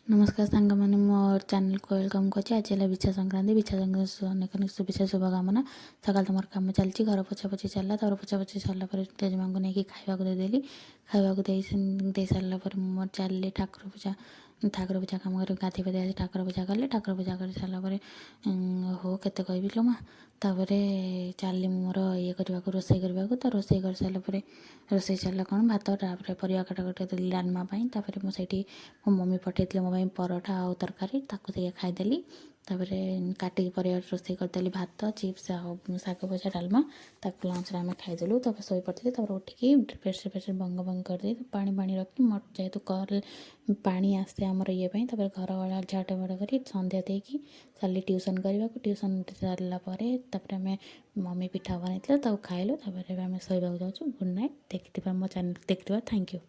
नमस्कार सांग मैंने मो चैनल को वेलकम कर आज है बिछा संक्रांति बिछा संक्रांति अनेक शुभेच्छा शुभकामना सकाल तुम कम चलती घर पोछा पोछी चलला तर पोछा पोछी सारापर तेजमा को लेकिन खावा देदेली खावा दे सारापर मोर चल ठाकुर पूजा कम कर गाधे पाधे ठाकुर पूजा कर सारापर हो केते कहबी लो माँ तापर चलनी मोर ये करने को रोसे करने को तो रोसे कर सारापर रोसे चलला कौन भात परिया कटाकटी देली डालमापाई मुझे मो मम्मी पठे मो परोठा आउ तरकारी खाईदेली काटिकी पर रोसे करदेली भात चिप्स शाग भजा डालमा ताक लंच आम खाईदेलु शोई पड़ी उठिकी बेडसीट फेडसीट बंग बंग कर पानी पानी रखी मोर जेहेतु कल पानी आसे आमर ये घर वाला झाट बाड़ कर संध्या देकी चली ट्यूशन करने को ट्यूशन सारापर आम मम्मी पिठा बनई खाइलु आम शोवा जाऊँ गुड नाइट देखा मो चैनल देखा थैंक यू।